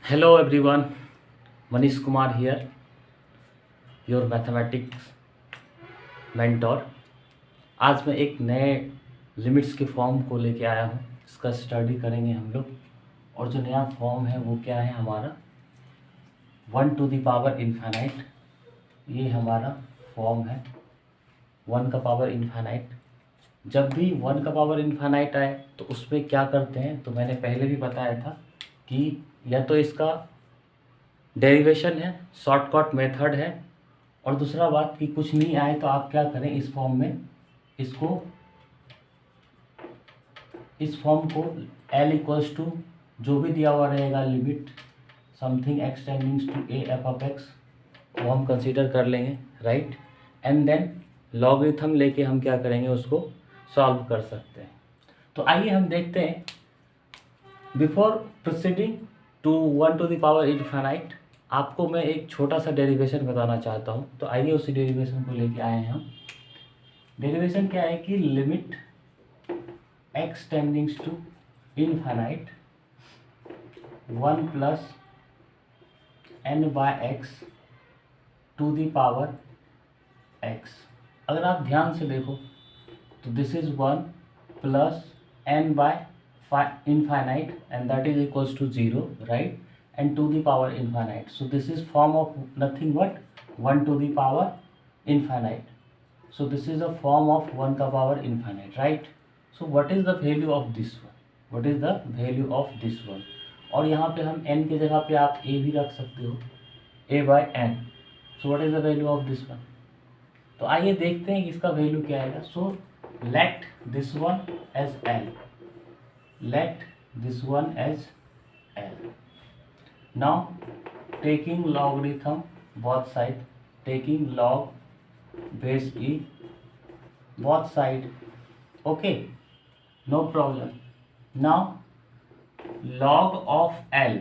Hello everyone, Manish Kumar here, your mathematics mentor. आज मैं एक नए लिमिट्स के फॉर्म को लेके आया हूँ। इसका स्टडी करेंगे हम लोग। और जो नया फॉर्म है वो क्या है हमारा 1 टू द पावर इन्फानाइट। ये हमारा फॉर्म है 1 का पावर इन्फानाइट। जब भी 1 का पावर इन्फानाइट आए तो उसमें क्या करते हैं, तो मैंने पहले भी बताया था कि या तो इसका डेरिवेशन है, शॉर्टकट मेथड है, और दूसरा बात कि कुछ नहीं आए तो आप क्या करें, इसको इस फॉर्म को L इक्वल्स टू जो भी दिया हुआ रहेगा limit something extending to a f of x वो हम कंसीडर कर लेंगे, राइट। एंड देन लॉगरिथम लेके हम क्या करेंगे, उसको सॉल्व कर सकते हैं। तो आइए हम देखते हैं। Before proceeding to 1 to the power infinite आपको मैं एक छोटा सा डेरिवेशन बताना चाहता हूँ। तो आइए उसी डेरिवेशन को लेके आए हैं हम। डेरिवेशन क्या है कि limit x tending to infinite 1 plus n by x to the power x। अगर आप ध्यान से देखो तो this is 1 plus n by infinite and that is equals to 0, right, and to the power infinite. So this is form of nothing but 1 to the power infinite. So this is a form of 1 ka power infinite, right. So what is the value of this one, what is the value of this one? और यहाँ पे हम n के जगह पे आप a भी रख सकते हो, a by n. So what is the value of this one? तो आइए देखते हैं कि इसका वैल्यू क्या आएगा. So let this one as L, let this one as L. Now taking logarithm both side, taking log base e both side, okay, no problem. Now log of L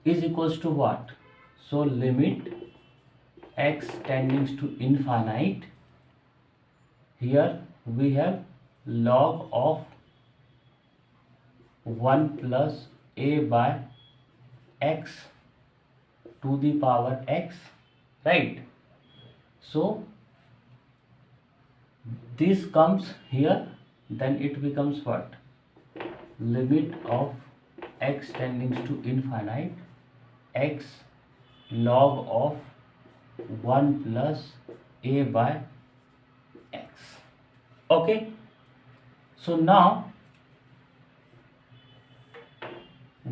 is equals to what? So limit x tending to infinite, here we have log of 1 plus a by x to the power x, right. So this comes here, then it becomes what? Limit of x tending to infinite x log of 1 plus a by x, okay. So now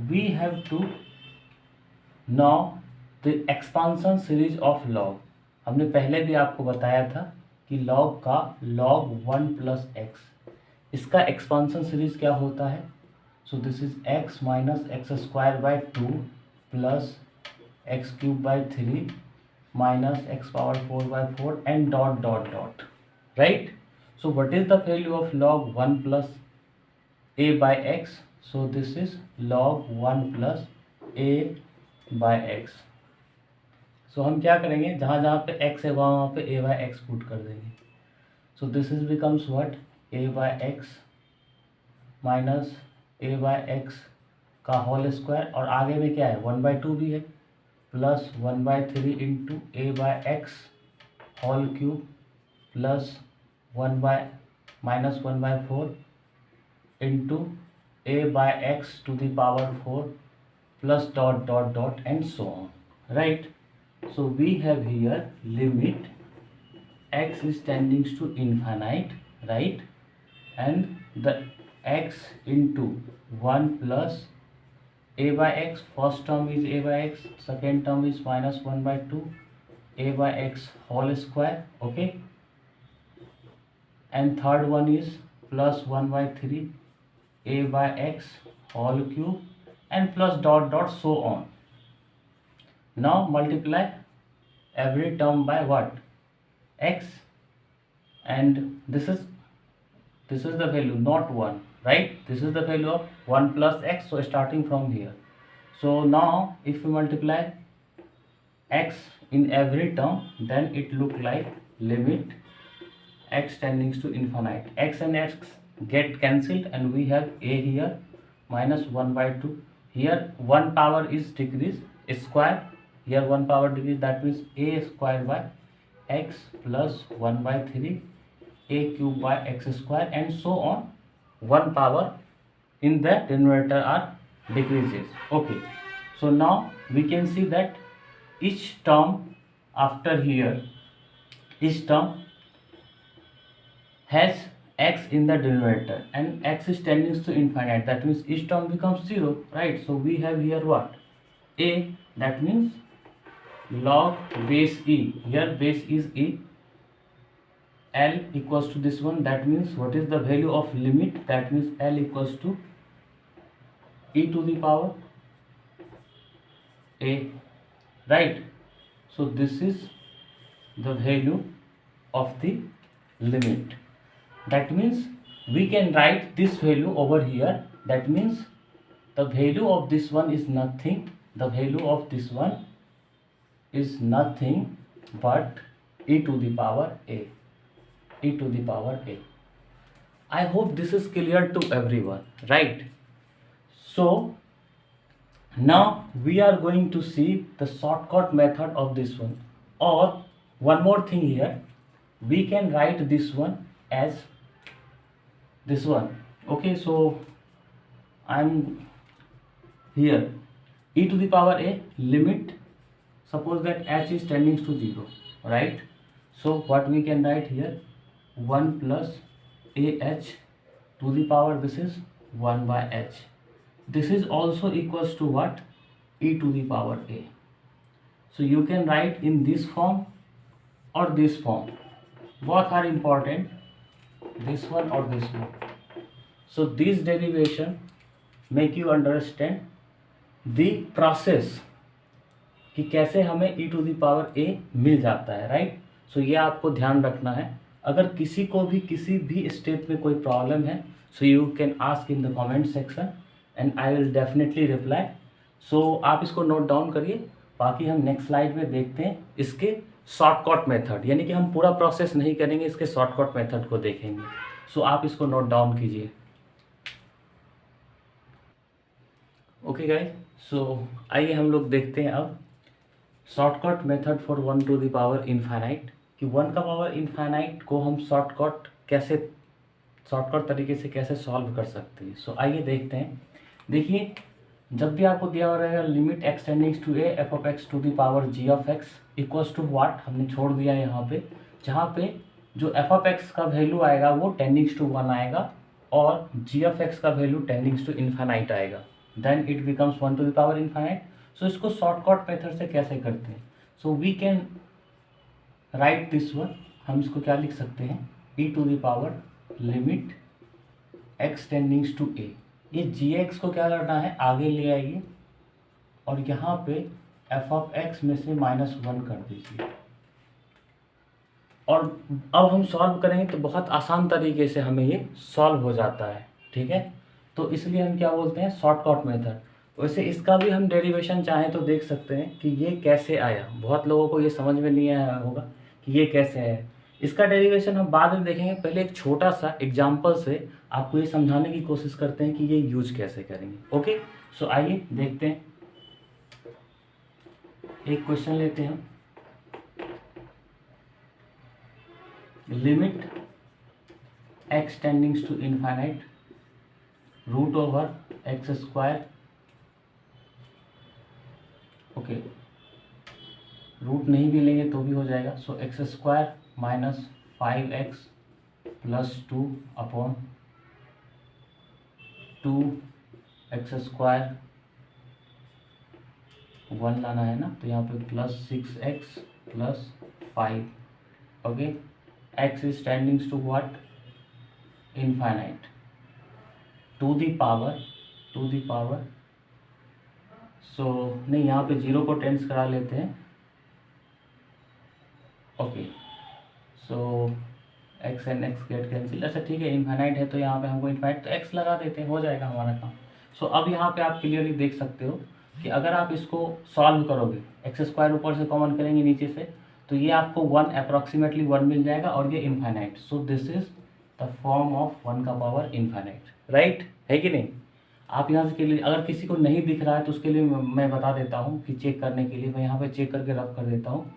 we have to know the expansion series of log. हमने पहले भी आपको बताया था कि log का log 1 plus x, इसका expansion series क्या होता है. सो this is x minus x square by 2 plus x cube by 3 minus x power 4 by 4 and dot dot dot, right. So what is the value of log 1 plus a by x? So this is log 1 plus a by x. So हम क्या करेंगे, जहाँ जहाँ पे x है वहाँ पे a by x put कर देंगे. So this is becomes what? a by x minus a by x का होल स्क्वायर, और आगे में क्या है 1/2 भी है, plus 1/3 into a by x whole cube plus 1/-1/4 into a by x to the power 4 plus dot dot dot and so on, right. So we have here limit x is tending to infinite, right, and the x into 1 plus a by x, first term is a by x, second term is minus 1/2 a by x whole square, okay, and third one is plus 1/3 a by x whole cube and plus dot dot so on. Now multiply every term by what? X, and this is the value, not 1, right. This is the value of 1 plus x, so starting from here. So now if we multiply x in every term, then it look like limit x tending to infinite, x and x get cancelled and we have a here minus 1/2 here one power is decrease square, here one power decrease, that means a square by x plus 1 by 3 a cube by x square and so on. One power in the denominator are decreases. Okay, so now we can see that each term after here, each term has x in the denominator and x is tending to infinite, that means each term becomes 0, right? So we have here what? A, that means log base e, here base is e, L equals to this one, that means what is the value of limit? That means L equals to e to the power a, right? So this is the value of the limit. That means we can write this value over here. That means the value of this one is nothing, the value of this one is nothing but e to the power a, e to the power a. I hope this is clear to everyone, right? So now we are going to see the shortcut method of this one, or one more thing here, we can write this one as this one. Okay, so I'm here e to the power a limit, suppose that h is tending to 0, right? So what we can write here, 1 plus ah to the power, this is 1 by h. This is also equals to what? E to the power a. So you can write in this form or this form, both are important, this one or this one. So this derivation make you understand the process कि कैसे हमें e to the power a मिल जाता है, right? सो ये आपको ध्यान रखना है. अगर किसी को भी किसी भी स्टेप में कोई प्रॉब्लम है, so you can ask in the comment section and I will definitely reply. सो आप इसको नोट डाउन करिए. बाकी हम नेक्स्ट स्लाइड में देखते हैं इसके शॉर्टकट मेथड, यानी कि हम पूरा प्रोसेस नहीं करेंगे, इसके शॉर्टकट मेथड को देखेंगे. सो आप इसको नोट डाउन कीजिए. ओके गाइस, सो आइए हम लोग देखते हैं अब shortcut method for 1 to the power infinite, कि 1 का पावर इनफाइनाइट को हम शॉर्टकट तरीके से कैसे सॉल्व कर सकते हैं. सो आइए देखते हैं. देखिए, जब भी आपको दिया हो रहेगा limit x tending to a f of x to the power g of x equals to what, हमने छोड़ दिया यहाँ पे, जहाँ पे जो एफ ऑफ एक्स का वैल्यू आएगा वो टेंडिंग्स टू 1 आएगा और जी ऑफ एक्स का वैल्यू टेंडिंग्स टू इनफाइनाइट आएगा. Then it becomes 1 to the power infinite. So इसको शॉर्टकट मेथड से कैसे करते हैं? So we can right this one. हम इसको क्या लिख सकते हैं, e to the power limit x tending to a. ये जी एक्स को क्या करना है, आगे ले आइए और यहाँ पे एफ ऑफ एक्स में से -1 कर दीजिए. और अब हम सॉल्व करेंगे तो बहुत आसान तरीके से हमें ये सॉल्व हो जाता है, ठीक है? तो इसलिए हम क्या बोलते हैं, शॉर्टकट मेथड. वैसे इसका भी हम डेरिवेशन चाहें तो देख सकते हैं कि ये कैसे आया. बहुत लोगों को ये समझ में नहीं आया होगा कि ये कैसे आया. इसका डेरिवेशन हम बाद में देखेंगे. पहले एक छोटा सा एग्जांपल से आपको ये समझाने की कोशिश करते हैं कि ये यूज कैसे करेंगे. ओके, सो आइए देखते हैं. एक क्वेश्चन लेते हैं. Limit x tending to infinite root over x square. Okay, root नहीं भी लेंगे तो भी हो जाएगा. So x square minus 5x plus 2 upon 2x square 1 लाना है ना, तो यहाँ पे plus 6x plus 5. Okay, x is tending to what, infinite. To the power so नहीं, यहाँ पे 0 को टेंस करा लेते हैं. Okay, so x and x get cancel. अच्छा ठीक है, इनफाइनाइट है तो यहाँ पे हमको इनफाइनाइट तो x लगा देते हैं, हो जाएगा हमारा काम. सो अब यहाँ पे आप क्लियरली देख सकते हो कि अगर आप इसको सॉल्व करोगे, एक्स स्क्वायर ऊपर से कॉमन करेंगे नीचे से, तो ये आपको 1 अप्रॉक्सीमेटली 1 मिल जाएगा और ये infinite. So this is the form of 1 का पावर इनफाइनाइट, राइट है कि नहीं? आप यहाँ से के लिए अगर किसी को नहीं दिख रहा है तो उसके लिए मैं बता देता हूँ कि चेक करने के लिए मैं यहाँ पे चेक करके रफ कर देता हूँ।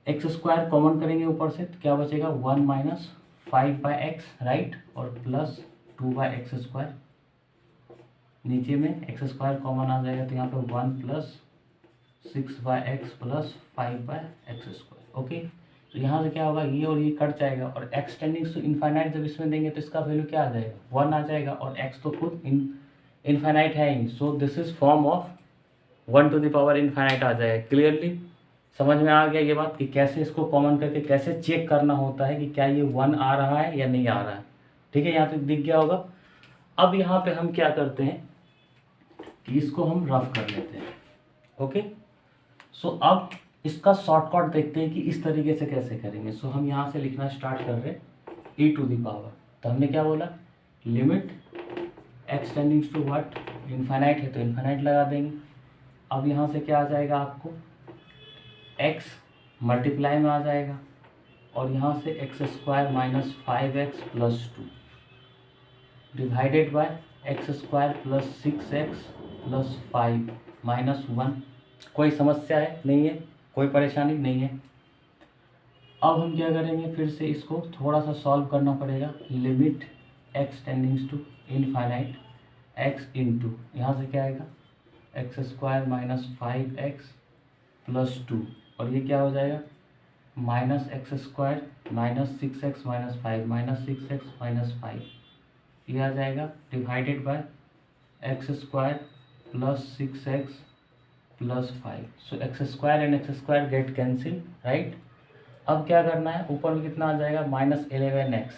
एक्स स्क्वायर कॉमन करेंगे ऊपर से तो क्या बचेगा 1 माइनस 5/x राइट, और प्लस 2/x²। नीचे में एक्स स्क्वायर कॉमन आ जाएगा तो यहाँ पे 1 plus 6/x plus 5/x²। Okay, तो यहाँ से क्या होगा, ये और ये कट जाएगा और x टेंडिंग्स टू इनफाइनाइट जब इसमें देंगे तो इसका वैल्यू क्या आ जाएगा 1 आ जाएगा, और x तो खुद इनफाइनाइट है ही, so this is form of 1 to the power infinite आ जाएगा। क्लियरली समझ में आ गया ये बात कि कैसे इसको कॉमन करके कैसे चेक करना होता है कि क्या ये 1 आ रहा है या नहीं आ रहा है। ठीक है, यहाँ पे दिख गया होगा। अब यहाँ पे हम क्या करते हैं कि इसको हम रफ कर लेते हैं। ओके, सो अब इसका शॉर्टकट देखते हैं कि इस तरीके से कैसे करेंगे। सो हम यहाँ से लिखना स्टार्ट कर रहे हैं ई टू द पावर। तो हमने क्या बोला, limit x tending to what, infinite है तो इनफाइनाइट लगा देंगे। अब यहाँ से क्या आ जाएगा, आपको x मल्टीप्लाई में आ जाएगा और यहाँ से x² minus 5x plus 2 divided by x² plus 6x plus 5 minus 1। कोई समस्या है नहीं है, कोई परेशानी नहीं है। अब हम क्या करेंगे, फिर से इसको थोड़ा सा सॉल्व करना पड़ेगा। Limit x tending to infinite x into यहाँ से क्या आएगा x² माइनस 5x प्लस 2, और ये क्या हो जाएगा minus x² minus 6x minus 5 minus 6x minus 5, ये आ जाएगा divided by x² plus 6x plus 5। So x² and x² get cancel right. अब क्या करना है, ऊपर में कितना आ जाएगा माइनस 11x,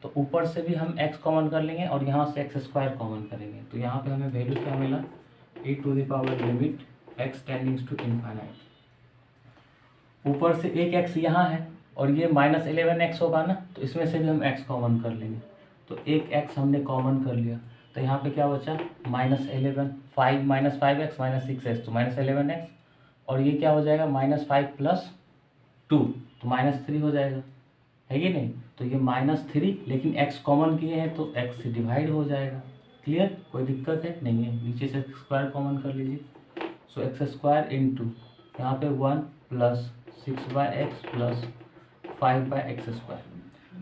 तो ऊपर से भी हम x कॉमन कर लेंगे और यहाँ से x² कॉमन करेंगे, तो यहाँ पे हमें वैल्यू क्या मिला e to the power limit x tending to infinite. ऊपर से एक x यहाँ है और ये माइनस 11x होगा ना, तो इसमें से भी हम x कॉमन कर लेंगे, तो एक x हमने कॉमन कर लिया, तो यहाँ पे क्या बचा minus 11, 5 minus 5x minus 6x तो माइनस 11x, और ये क्या हो जाएगा माइनस 5 प्लस 2 तो माइनस 3 हो जाएगा, है कि नहीं। तो ये माइनस 3, लेकिन x कॉमन किए हैं तो x से डिवाइड हो जाएगा। क्लियर, कोई दिक्कत है नहीं है। नीचे से x² कॉमन कर लीजिए, सो x² इंटू यहाँ पे 1 प्लस 6/x प्लस 5/x²।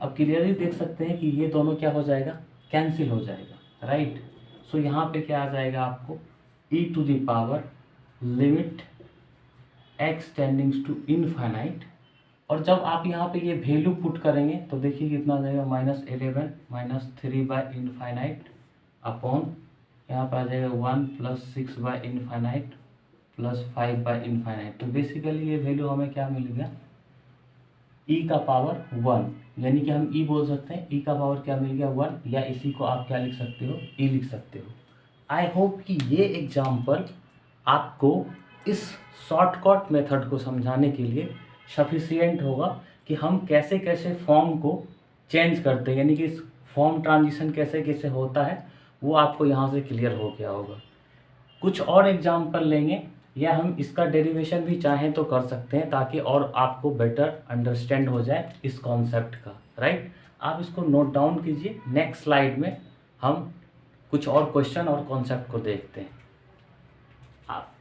अब क्लियरली देख सकते हैं कि ये दोनों क्या हो जाएगा कैंसिल हो जाएगा राइट। सो यहाँ पे क्या आ जाएगा आपको e to the power limit x tending to infinite, और जब आप यहाँ पे ये वैल्यू पुट करेंगे तो देखिए कितना आ जाएगा माइनस 11 माइनस 3/इनफाइनाइट अपॉन यहाँ पे आ जाएगा 1 प्लस 6/इनफाइनाइट प्लस 5/इनफाइनाइट। तो बेसिकली ये वैल्यू हमें क्या मिल गया e का पावर 1, यानी कि हम e बोल सकते हैं e का पावर क्या मिल गया 1, या इसी को आप क्या लिख सकते हो e लिख सकते हो। आई होप कि ये एग्जाम्पल आपको इस शॉर्टकट मेथड को समझाने के लिए सफिशिएंट होगा कि हम कैसे कैसे फॉर्म को चेंज करते हैं, यानी कि फॉर्म ट्रांजिशन कैसे कैसे होता है वो आपको यहाँ से क्लियर हो गया होगा। कुछ और एग्जाम्पल लेंगे या हम इसका डेरिवेशन भी चाहें तो कर सकते हैं, ताकि और आपको बेटर अंडरस्टैंड हो जाए इस कॉन्सेप्ट का राइट। आप इसको नोट डाउन कीजिए, नेक्स्ट स्लाइड में हम कुछ और क्वेश्चन और कॉन्सेप्ट को देखते हैं आप।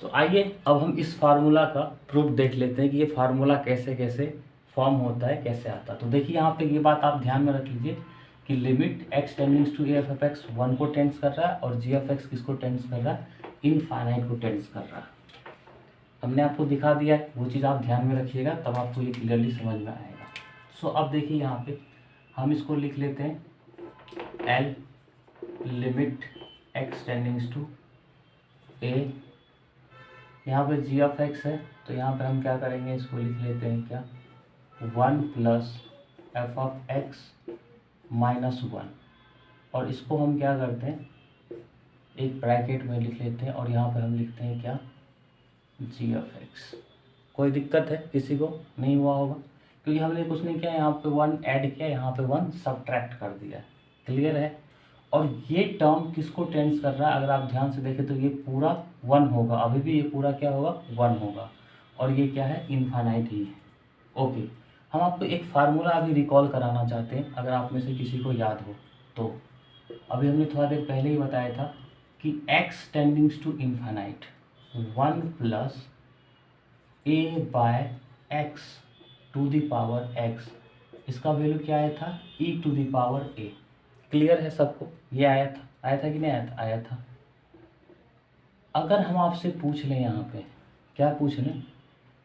तो आइए अब हम इस फार्मूला का प्रूफ देख लेते हैं कि ये फार्मूला कैसे कैसे फॉर्म होता है, कैसे आता है। तो देखिए यहाँ पे ये बात आप ध्यान में रख लीजिए कि limit x tending to f(x) 1 को टेंड्स कर रहा है और g(x) किसको टेंड्स कर रहा है इनफाइनाइट को टेंड्स कर रहा है। हमने आपको दिखा दिया है, वो चीज़ आप ध्यान में रखिएगा, तब आपको ये क्लियरली समझ में आएगा। सो अब देखिए यहाँ पे हम इसको लिख लेते हैं L limit x tending to a, यहाँ पे g(x) है तो यहाँ पे हम क्या करेंगे, इसको लिख लेते हैं क्या 1 प्लस f(x) माइनस 1, और इसको हम क्या करते हैं एक ब्रैकेट में लिख लेते हैं और यहाँ पे हम लिखते हैं क्या g(x). कोई दिक्कत है किसी को नहीं हुआ होगा, क्योंकि हमने कुछ नहीं किया, यहाँ पे 1 ऐड किया, यहाँ पे 1 सब्ट्रैक्ट कर दिया। क्लियर है। और ये टर्म किसको टेंस कर रहा है, अगर आप ध्यान से देखें तो ये पूरा 1 होगा, अभी भी ये पूरा क्या होगा 1 होगा, और ये क्या है इनफाइनाइट ही है। ओके, हम आपको एक फार्मूला अभी रिकॉल कराना चाहते हैं, अगर आप में से किसी को याद हो तो अभी हमने थोड़ा देर पहले ही बताया था कि x tending to infinite 1 plus a by x to the power x, इसका वैल्यू क्या आया था e to the power a। Clear है सबको? ये आया था कि नहीं आया था? आया था। अगर हम आपसे पूछ लें यहाँ पे, क्या पूछ लें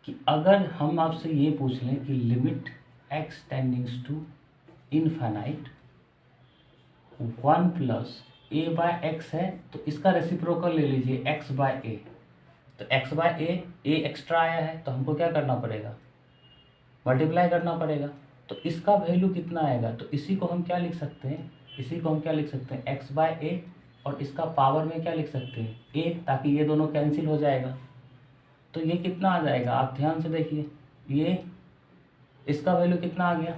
कि अगर हम आपसे ये पूछ लें कि limit x tending to infinite 1 plus a by x है, तो इसका रेसिप्रोकल ले लीजिए x बाय a। तो x बाय a एक्स्ट्रा आया है तो हमको क्या करना पड़ेगा, मल्टीप्लाई करना पड़ेगा। तो इसका वैल्यू कितना आएगा, तो इसी को हम क्या लिख सकते हैं, x बाय a, और इसका पावर में क्या लिख सकते हैं a, ताकि ये दोनों कैंसिल हो जाएगा। तो ये कितना आ जाएगा, आप ध्यान से देखिए, ये इसका वैल्यू कितना आ गया,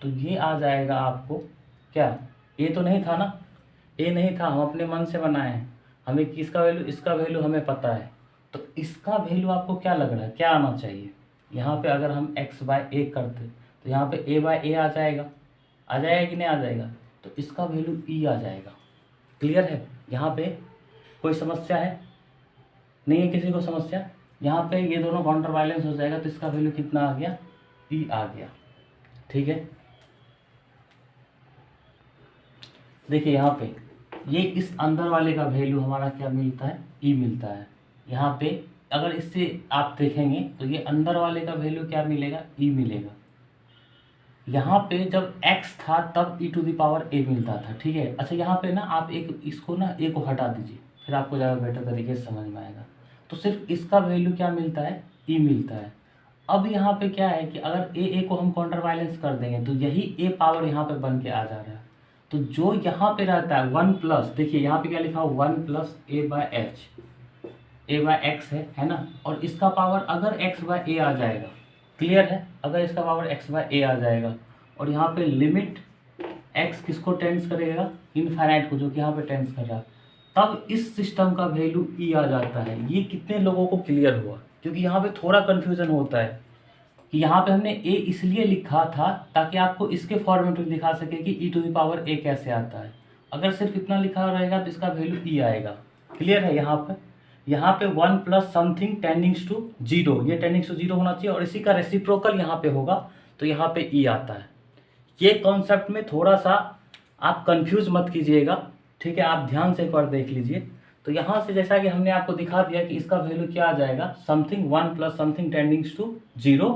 तो ये आ जाएगा आपको क्या, a तो नहीं था ना, a नहीं था, हम अपने मन से बनाए हैं, हमें किसका वैल्यू, इसका वैल्यू हमें पता है। तो इसका वैल्यू आपको क्या लग रहा है, क्या आना चाहिए यहाँ पे? अगर हम x बाय a करते तो यहाँ पे a बाय a आ जाएगा कि नहीं आ जाएगा? तो इसका वैल्यू e आ जाएगा। क्लियर है? यहाँ पे कोई समस्या है? नहीं है किसी को समस्या? यहाँ पे ये दोनों काउंटर बैलेंस हो जाएगा, तो इसका वैल्यू कितना आ गया, e आ गया। ठीक है, देखिए यहाँ पे ये इस अंदर वाले का वैल्यू हमारा क्या मिलता है, e मिलता है। यहाँ पे अगर इससे आप देखेंगे तो ये अंदर वाले का वैल्यू क्या मिलेगा, e मिलेगा। यहाँ पे जब x था तब e to the power a मिलता था। ठीक है, अच्छा यहाँ पे ना आप एक इसको ना a को हटा दीजिए, फिर आपको ज़्यादा बेटर तरीके से समझ में आएगा। तो सिर्फ इसका वैल्यू क्या मिलता है, e मिलता है। अब यहाँ पे क्या है कि अगर a को हम काउंटर बैलेंस कर देंगे तो यही a पावर यहाँ पे बन के आ जा रहा है। तो जो यहाँ पे रहता है 1 प्लस, देखिए यहाँ पे क्या लिखा हुआ 1 प्लस a बाय एक्स है ना, और इसका पावर अगर x बाय a आ जाएगा, क्लियर है, अगर इसका पावर x बाय a आ जाएगा, और यहाँ पे लिमिट x किसको टेंस करेगा, इनफाइनाइट को, जो कि यहाँ पे टेंस कर रहा है, तब इस सिस्टम का वैल्यू e आ जाता है। ये कितने लोगों को क्लियर हुआ? क्योंकि यहाँ पे थोड़ा कन्फ्यूजन होता है कि यहाँ पे हमने a इसलिए लिखा था ताकि आपको इसके फॉर्मेट में दिखा सके कि e to the power a कैसे आता है। अगर सिर्फ इतना लिखा रहेगा तो इसका वैल्यू e आएगा। क्लियर है? यहाँ पे 1 प्लस समथिंग टेंडिंग्स टू 0, ये टेंडिंग्स टू 0 होना चाहिए, और इसी का रेसिप्रोकल यहाँ पे होगा, तो यहाँ पे e आता है। ये कॉन्सेप्ट में थोड़ा सा आप कंफ्यूज मत कीजिएगा। ठीक है, आप ध्यान से एक बार देख लीजिए। तो यहाँ से जैसा कि हमने आपको दिखा दिया कि इसका वैल्यू क्या आ जाएगा, समथिंग 1 प्लस समथिंग टेंडिंग्स टू 0,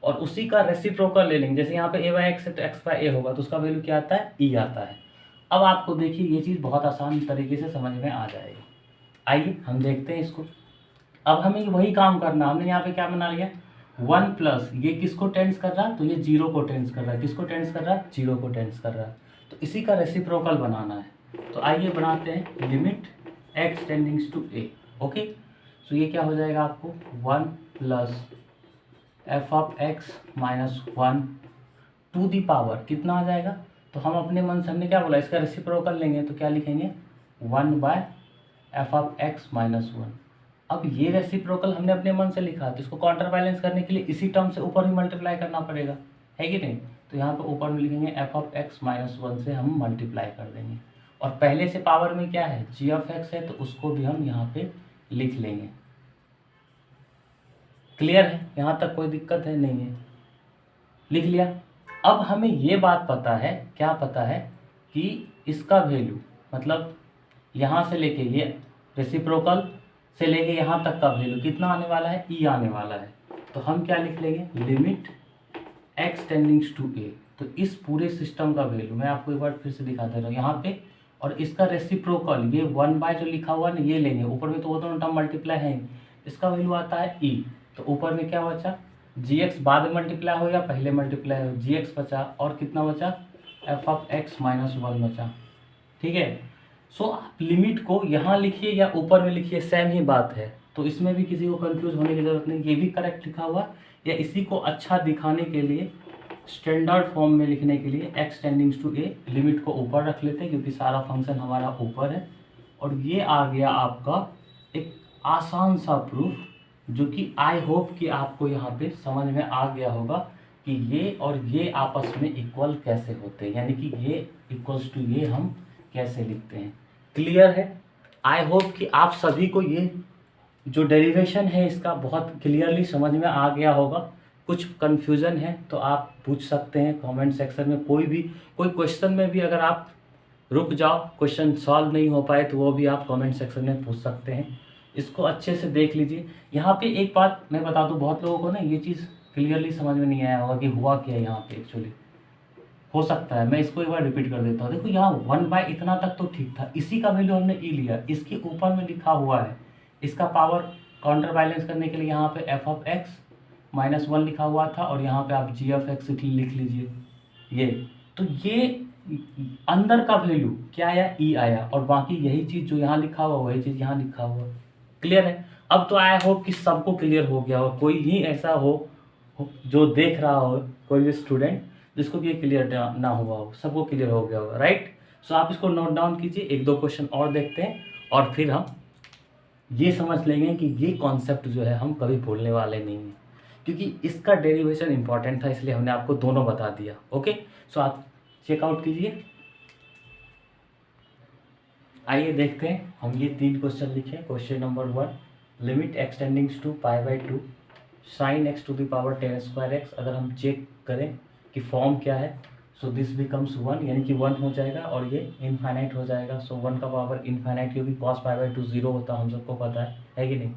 और उसी का रेसिप्रोकल ले लेंगे। जैसे यहाँ पे a बाय एक्स है तो x बाय a होगा, तो उसका वैल्यू क्या आता है, e आता है। अब आपको देखिए ये चीज़ बहुत आसान तरीके से समझ में आ जाएगी। आइए हम देखते हैं इसको। अब हमें वही काम करना, हमने यहाँ पे क्या बना लिया, 1 प्लस, ये किसको टेंस कर रहा है, तो ये 0 को टेंस कर रहा है। किसको टेंस कर रहा है, 0 को टेंस कर रहा है। तो इसी का रेसिप्रोकल बनाना है। तो आइए बनाते हैं limit x tending to a। Okay, तो ये क्या हो जाएगा आपको, 1 plus f of x minus 1 to the power कितना आ जाएगा। तो हम अपने मन से हमने क्या बोला, इसका रेसिप्रोकल लेंगे तो क्या लिखेंगे, 1 by f of x minus 1। अब ये रेसिप्रोकल हमने अपने मन से लिखा, तो इसको काउंटर बैलेंस करने के लिए इसी टर्म से ऊपर ही मल्टीप्लाई करना पड़ेगा, है कि नहीं। तो यहाँ पे ऊपर में लिखेंगे एफ ऑफ एक्स माइनस 1 से हम मल्टीप्लाई कर देंगे, और पहले से पावर में क्या है, जी ऑफ एक्स है, तो उसको भी हम यहाँ पे लिख लेंगे। क्लियर है? यहाँ तक कोई दिक्कत है? नहीं है, लिख लिया। अब हमें ये बात पता है, क्या पता है, कि इसका वैल्यू मतलब यहाँ से लेके ये रेसिप्रोकल से लेके यहाँ तक का वैल्यू कितना आने वाला है, ई आने वाला है। तो हम क्या लिख लेंगे, लिमिट एक्स टेंडिंग्स टू ए। तो इस पूरे सिस्टम का वैल्यू मैं आपको एक बार फिर से दिखा दे रहा हूँ यहाँ पे, और इसका रेसिप्रोकल ये 1 बाय जो लिखा हुआ है ये लेंगे, ऊपर में तो वो दोनों टर्म मल्टीप्लाई है, इसका वैल्यू आता है ई। तो ऊपर में क्या बचा, जी एक्स बाद में मल्टीप्लाई हो या पहले मल्टीप्लाई हो, जी एक्स बचा, और कितना बचा, एफ ऑफ एक्स माइनस 1 बचा। ठीक है, सो आप लिमिट को यहाँ लिखिए या ऊपर में लिखिए, सेम ही बात है। तो इसमें भी किसी को कंफ्यूज होने की ज़रूरत नहीं, ये भी करेक्ट लिखा हुआ, या इसी को अच्छा दिखाने के लिए स्टैंडर्ड फॉर्म में लिखने के लिए x tending to A, limit को ऊपर रख लेते हैं क्योंकि सारा फंक्शन हमारा ऊपर है। और ये आ गया आपका एक आसान सा प्रूफ, जो कि आई होप कि आपको यहाँ पे समझ में आ गया होगा कि ये और ये आपस में इक्वल कैसे होते हैं, यानी कि ये इक्वल्स टू ये हम कैसे लिखते हैं। क्लियर है? आई होप कि आप सभी को ये जो डेरिवेशन है इसका बहुत क्लियरली समझ में आ गया होगा। कुछ कन्फ्यूज़न है तो आप पूछ सकते हैं कमेंट सेक्शन में। कोई क्वेश्चन में भी अगर आप रुक जाओ, क्वेश्चन सॉल्व नहीं हो पाए, तो वो भी आप कमेंट सेक्शन में पूछ सकते हैं। इसको अच्छे से देख लीजिए। यहाँ पे एक बात मैं बता दूँ, बहुत लोगों को ना ये चीज़ क्लियरली समझ में नहीं आया होगा कि हुआ क्या है यहाँ पे एक्चुअली। हो सकता है मैं इसको एक बार रिपीट कर देता हूँ। देखो यहाँ 1/, इतना तक तो ठीक था, इसी का वैल्यू हमने ई लिया, इसके ऊपर में लिखा हुआ है इसका पावर काउंटर बैलेंस करने के लिए यहाँ पे f(x) -1 लिखा हुआ था, और यहाँ पे आप g(x) लिख लीजिए। ये तो ये अंदर का वैल्यू क्या आया, ई आया, और बाकी यही चीज़ जो यहाँ लिखा हुआ वही चीज़ यहाँ लिखा हुआ। क्लियर है? अब तो आई होप कि सबको क्लियर हो गया हो। कोई ही ऐसा हो जो देख रहा हो, कोई भी स्टूडेंट जिसको भी ये क्लियर ना हुआ हो, सबको क्लियर हो गया होगा, राइट? सो आप इसको नोट डाउन कीजिए। एक दो क्वेश्चन और देखते हैं और फिर हम ये समझ लेंगे कि ये कॉन्सेप्ट जो है हम कभी भूलने वाले नहीं हैं, क्योंकि इसका डेरिवेशन इंपॉर्टेंट था, इसलिए हमने आपको दोनों बता दिया। ओके, सो आप चेकआउट कीजिए। आइए देखते हैं हम ये 3 क्वेश्चन लिखे। Question number 1, limit extending to π/2 sin x to the power 10^2x। अगर हम चेक करें कि फॉर्म क्या है, सो दिस बिकम्स 1, यानी कि 1 हो जाएगा और ये इनफाइनाइट हो जाएगा। सो 1 का पावर इनफाइनाइट, क्योंकि cos π/2 0 होता है, हम सबको पता है कि नहीं?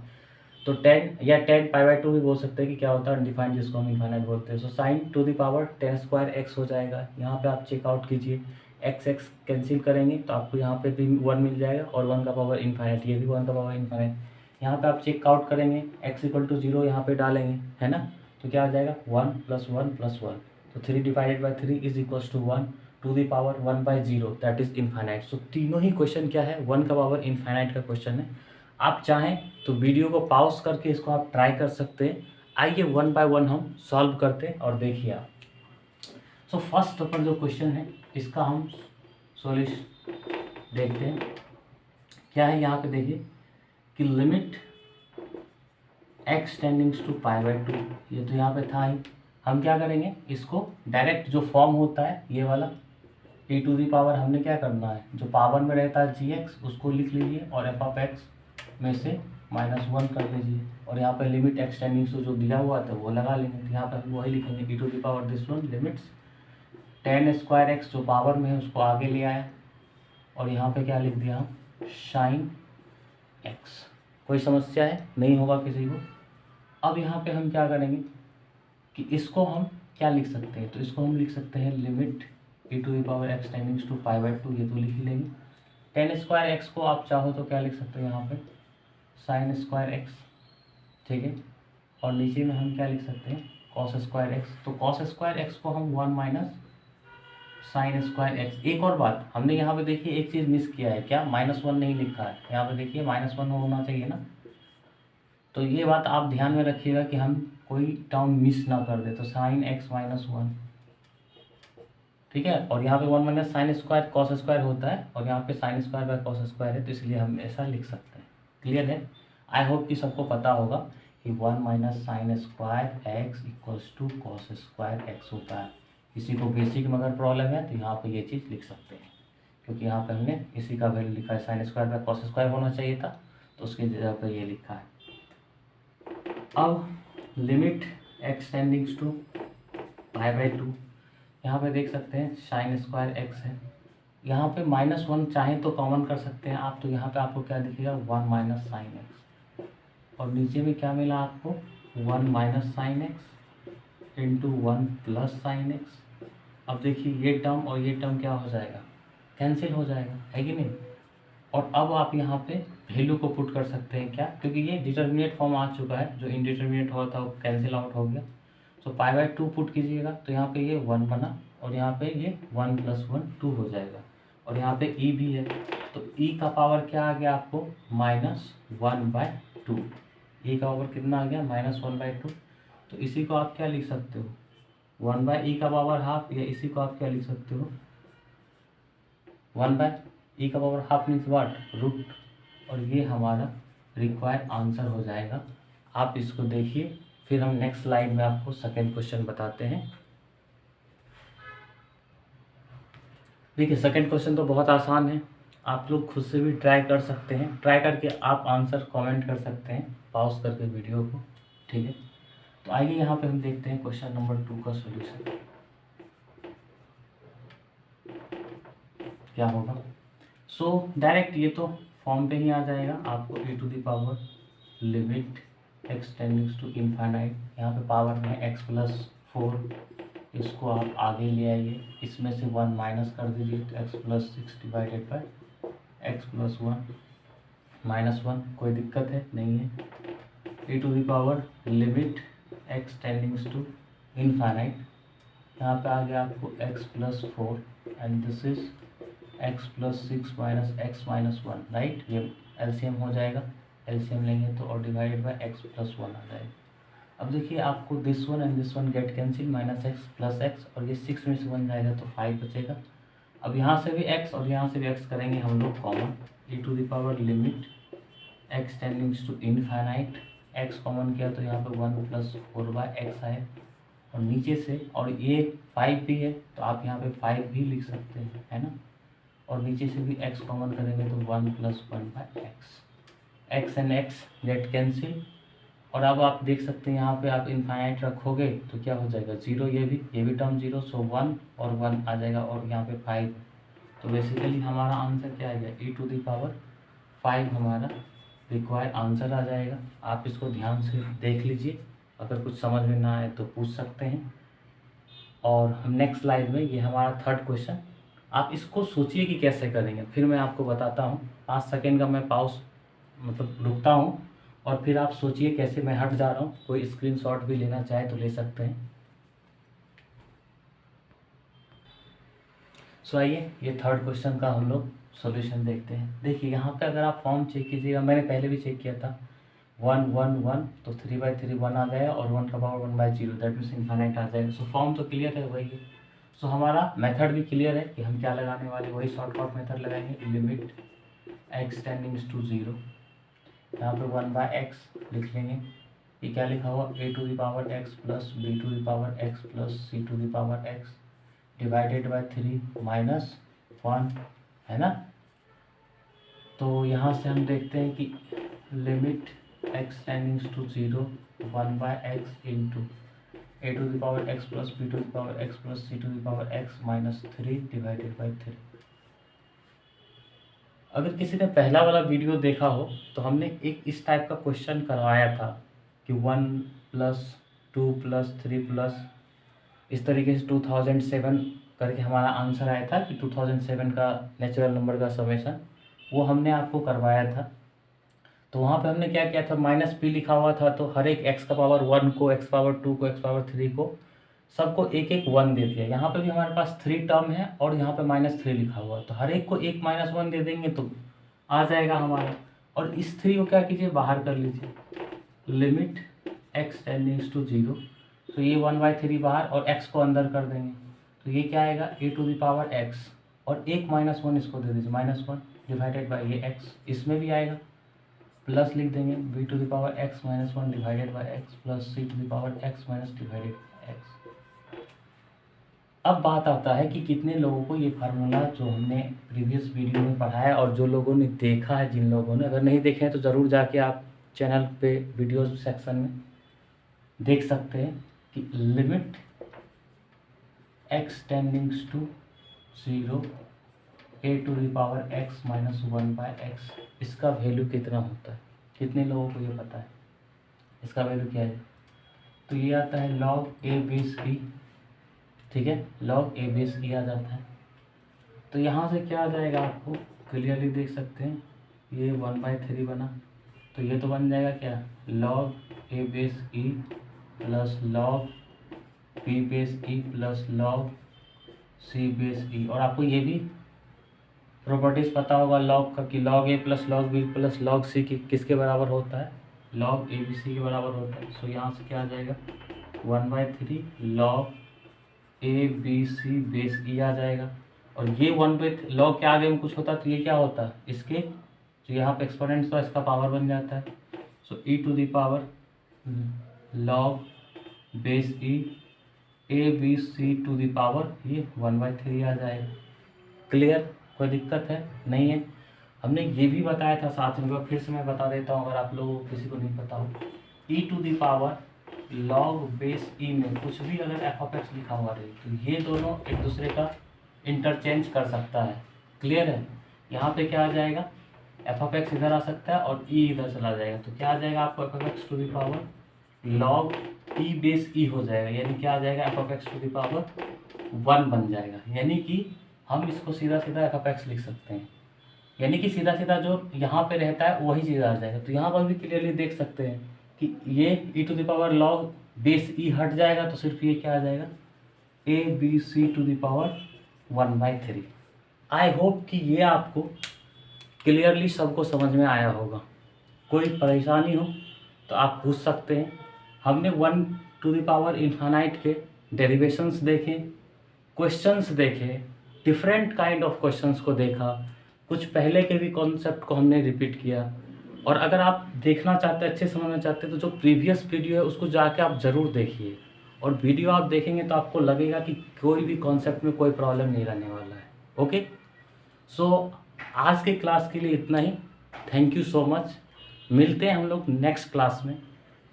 तो 10 या 10 π/2 भी बोल सकते हैं कि क्या होता है अनडिफाइंड, जिसको हम इनफाइनाइट बोलते हैं। So sine to the power 10^2x हो जाएगा। यहाँ पे आप चेकआउट कीजिए, x कैंसिल करेंगे तो आपको यहाँ पे भी 1 मिल जाएगा, और 1 का पावर इनफाइनाइट, ये भी 1 का पावर इनफाइनाइट। यहाँ पे आप चेकआउट करेंगे, x = 0 यहाँ पे डालेंगे, है ना? तो क्या आ जाएगा 1 + 1 + 1, तो 3 / 3 = 1 to the power 1/0, that is infinite. So तीनों ही क्वेश्चन क्या है, 1 का पावर इनफाइनाइट का क्वेश्चन है। आप चाहें तो वीडियो को पॉज करके इसको आप ट्राई कर सकते हैं। आइए 1 बाय 1 हम सॉल्व करते हैं और देखिए आप। सो फर्स्ट अपन जो क्वेश्चन है इसका हम सॉल्यूशन देखते हैं। क्या है यहाँ पे देखिए कि लिमिट x टेंडिंग्स टू π/2, ये तो यहाँ पे था ही। हम क्या करेंगे, इसको डायरेक्ट जो फॉर्म होता है ये वाला e⁻, हमने क्या करना है, जो पावर में रहता है gx उसको लिख लीजिए, और f(x) में से -1 कर दीजिए, और यहाँ पे लिमिट एक्सटेंडिंग्स टू जो दिया हुआ था वो लगा लेंगे। तो यहाँ पे हम वही लिखेंगे e⁻, this one limits 10^2x जो पावर में है उसको आगे ले आया, और यहाँ पे क्या लिख दिया हम, sin x। कोई समस्या है? नहीं होगा किसी को। अब यहाँ पे हम क्या करेंगे कि इसको हम क्या लिख सकते हैं, तो इसको हम लिख सकते हैं लिमिट e⁻x टेंडिंग्स टू π/2, ये तो लिख ही लेंगे। 10^2x को आप चाहो तो क्या लिख सकते हैं यहाँ पे, sin²x, ठीक है। और नीचे में हम क्या लिख सकते हैं, cos²x। तो cos²x को हम 1 - sin²x। एक और बात हमने यहाँ पे देखिए एक चीज़ मिस किया है, क्या, -1 नहीं लिखा है। यहाँ पे देखिए -1 होना चाहिए ना, तो ये बात आप ध्यान में रखिएगा कि हम कोई टर्म मिस ना कर दे। तो sin x - 1, ठीक है। और यहाँ पे 1 - sin² cos² होता है, और यहाँ पे sin² cos² है, तो इसलिए हम ऐसा लिख सकते हैं। क्लियर है? आई होप कि सबको पता होगा कि 1 - sin²x = cos²x होता है। किसी को बेसिक में अगर प्रॉब्लम है तो यहाँ पे ये चीज़ लिख सकते हैं, क्योंकि यहाँ पे हमने इसी का वैल्यू लिखा है, sin² cos² होना चाहिए था, तो उसकी जगह पर ये लिखा है। अब लिमिट x टेंडिंग्स टू π/2, यहाँ पे देख सकते हैं sin²x है। यहाँ पे -1 चाहे तो कॉमन कर सकते हैं आप, तो यहाँ पे आपको क्या दिखेगा, 1 - sin x, और नीचे में क्या मिला आपको, 1 - sin x × 1 + sin x। अब देखिए ये टर्म और ये टर्म क्या हो जाएगा, कैंसिल हो जाएगा, है कि नहीं? और अब आप यहाँ पे वैल्यू को पुट कर सकते हैं, क्या, क्योंकि ये डिटर्मिनेट फॉर्म आ चुका है, जो इनडिटर्मिनेट हुआ था वो कैंसिल आउट हो गया। सो π/2 पुट कीजिएगा, तो यहाँ पे ये 1 बना, और यहाँ पे ये 1 + 1 2 हो जाएगा, और यहाँ पे e भी है, तो e का पावर क्या आ गया आपको, -1/2। e का पावर कितना आ गया, -1/2। तो इसी को आप क्या लिख सकते हो, 1/e का पावर हाफ, या इसी को आप क्या लिख सकते हो, 1/e का power half means what, root, और ये हमारा रिक्वायर्ड आंसर हो जाएगा। आप इसको देखिए, फिर हम नेक्स्ट स्लाइड में आपको सेकेंड क्वेश्चन बताते हैं। देखिए सेकंड क्वेश्चन तो बहुत आसान है, आप लोग खुद से भी ट्राई कर सकते हैं, ट्राई करके आप आंसर कमेंट कर सकते हैं पॉज करके वीडियो को, ठीक है। तो आइए यहाँ पे हम देखते हैं क्वेश्चन नंबर 2 का सॉल्यूशन क्या होगा। सो डायरेक्ट ये तो फॉर्म पे ही आ जाएगा, आपको e to the power limit x tending to infinite, यहाँ पे पावर में x+4, इसको आप आगे ले आइए, इसमें से 1 माइनस कर दीजिए तो x+6 डिवाइडेड बाय x+1 कोई दिक्कत है नहीं है। e to the power limit x tending to infinite, यहाँ पे आ गया आपको x+4 and this is x+6 minus x-1, right. ये एलसीएम हो जाएगा, एलसीएम लेंगे तो और डिवाइडेड बाय x+1 आ जाएगा। अब देखिए आपको this one and this one get cancel, -x + x, और ये 6 में से 1 जाएगा तो 5 बचेगा। अब यहाँ से भी x और यहाँ से भी x करेंगे हम लोग common, e to the power limit x tending to infinite, x common किया तो यहाँ पे 1+4/x आए, और नीचे से, और ये 5 भी है तो आप यहाँ पे 5 भी लिख सकते हैं, है ना। और नीचे से भी x कॉमन करेंगे तो 1+1/x, x and x get cancel. और अब आप देख सकते हैं यहाँ पे आप इनफाइनाइट रखोगे तो क्या हो जाएगा 0, ये भी टर्म 0, सो 1 और 1 आ जाएगा, और यहाँ पे 5। तो बेसिकली हमारा आंसर क्या आएगा, e टू द पावर 5 हमारा रिक्वायर्ड आंसर आ जाएगा। आप इसको ध्यान से देख लीजिए, अगर कुछ समझ में ना आए तो पूछ सकते हैं। और हम नेक्स्ट स्लाइड में, ये हमारा थर्ड क्वेश्चन, आप इसको सोचिए कि कैसे करेंगे, फिर मैं आपको बताता हूँ। 5 सेकेंड का मैं पॉज मतलब रुकता हूँ, और फिर आप सोचिए कैसे। मैं हट जा रहा हूँ, कोई स्क्रीनशॉट भी लेना चाहे तो ले सकते हैं। सो आइए ये थर्ड क्वेश्चन का हम लोग सॉल्यूशन देखते हैं। देखिए यहाँ पे अगर आप फॉर्म चेक कीजिएगा, मैंने पहले भी चेक किया था, 1 1 1 तो 3/3 1 आ गया, और 1 का पावर 1/0, दैट मीन्स इनफाइनाइट आ जाएगा। सो फॉर्म तो क्लियर है वही है। सो हमारा मेथड भी क्लियर है कि हम क्या लगाने वाले, वही शॉर्टकट मेथड लगाएंगे, लिमिट x टेंडिंग्स टू 0, यहाँ पे 1/x लिख लेंगे। ये क्या लिखा हुआ, a to the power x plus b to the power x plus c to the power x divided by 3 -1, है ना। तो यहाँ से हम देखते हैं कि limit x tending to 0 1/x into a to the power x plus b to the power x plus c to the power x -3 divided by 3। अगर किसी ने पहला वाला वीडियो देखा हो तो हमने एक इस टाइप का क्वेश्चन करवाया था कि 1 + 2 + 3 + इस तरीके से 2007 करके हमारा आंसर आया था कि 2007 का नेचुरल नंबर का समेशन, वो हमने आपको करवाया था। तो वहाँ पे हमने क्या किया था, -p लिखा हुआ था, तो हर एक x का पावर 1 को, x पावर 2 को, x पावर 3 को, सबको एक एक 1 दे दिया। यहाँ पे भी हमारे पास 3 टर्म है और यहाँ पे -3 लिखा हुआ है, तो हर एक को एक -1 दे देंगे तो आ जाएगा हमारा। और इस 3 को क्या कीजिए, बाहर कर लीजिए, लिमिट x टेंडिंग्स टू 0, तो ये 1/3 बाहर और x को अंदर कर देंगे, तो ये क्या आएगा, a to the power x, और एक -1 इसको दे दीजिए, -1 डिवाइडेड बाई ये x, इसमें भी आएगा, प्लस लिख देंगे b to the power x -1 divided by x plus c to the power x minus divided by x। अब बात आता है कि कितने लोगों को ये फार्मूला जो हमने प्रीवियस वीडियो में पढ़ाया, और जो लोगों ने देखा है, जिन लोगों ने, अगर नहीं देखे हैं तो ज़रूर जाके आप चैनल पे वीडियोस सेक्शन में देख सकते हैं कि limit x tending to 0 a to the power x -1/x, इसका वैल्यू कितना होता है, कितने लोगों को ये पता है इसका वैल्यू क्या है। तो ये आता है log a बेस e, ठीक है, log a बेस e आ जाता है। तो यहाँ से क्या आ जाएगा, आपको क्लियरली देख सकते हैं, ये 1/3 बना, तो ये तो बन जाएगा क्या, log a base e plus log b base e plus log c base e। और आपको ये भी प्रॉपर्टीज पता होगा log का कि log a plus log b plus log c की किसके बराबर होता है, log a b c के बराबर होता है। सो यहाँ से क्या आ जाएगा, 1/3 log a b c base e आ जाएगा। और ये 1/3 log के आगे में कुछ होता तो ये क्या होता, इसके जो यहाँ पे एक्सपोनेंट था इसका पावर बन जाता है। So e to the power log base e a b c to the power ये 1/3 आ जाएगा। क्लियर? कोई दिक्कत है? नहीं है? हमने ये भी बताया था साथ में, फिर से मैं बता देता हूँ अगर आप लोगों को किसी को नहीं पता हो। e to the power log base e में कुछ भी अगर एफ ऑफ एक्स लिखा हुआ रहे तो ये दोनों एक दूसरे का इंटरचेंज कर सकता है। क्लियर है? यहाँ पे क्या आ जाएगा, एफ ऑफ एक्स इधर आ सकता है और ई इधर चला जाएगा, तो क्या आ जाएगा आपको f of x to the power log e base e हो जाएगा, यानी क्या आ जाएगा f of x to the power 1 बन जाएगा। यानी कि हम इसको सीधा सीधा एफ ऑफ एक्स लिख सकते हैं, यानी कि सीधा सीधा जो यहाँ पे रहता है वही चीज़ आ जाएगा। तो यहाँ पर भी क्लियरली देख सकते हैं कि ये e to the power log base e हट जाएगा, तो सिर्फ ये क्या आ जाएगा A B C to the power 1/3। I hope कि ये आपको क्लियरली सबको समझ में आया होगा। कोई परेशानी हो तो आप पूछ सकते हैं। हमने 1 टू द पावर इन्फानाइट के डेरिवेशंस देखे, क्वेश्चंस देखे, डिफरेंट काइंड ऑफ क्वेश्चंस को देखा, कुछ पहले के भी कॉन्सेप्ट को हमने रिपीट किया। और अगर आप देखना चाहते हैं, अच्छे समझना चाहते हैं, तो जो प्रीवियस वीडियो है उसको जाके आप ज़रूर देखिए। और वीडियो आप देखेंगे तो आपको लगेगा कि कोई भी कॉन्सेप्ट में कोई प्रॉब्लम नहीं रहने वाला है। ओके, सो आज के क्लास के लिए इतना ही। Thank you so much. मिलते हैं हम लोग नेक्स्ट क्लास में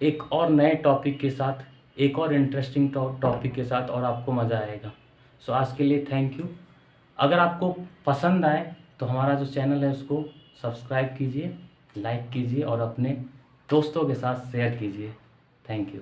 एक और नए टॉपिक के साथ, एक और इंटरेस्टिंग टॉपिक के साथ, और आपको मज़ा आएगा। सो आज के लिए थैंक यू। अगर आपको पसंद आए तो हमारा जो चैनल है उसको सब्सक्राइब कीजिए, लाइक कीजिए और अपने दोस्तों के साथ शेयर कीजिए। Thank you.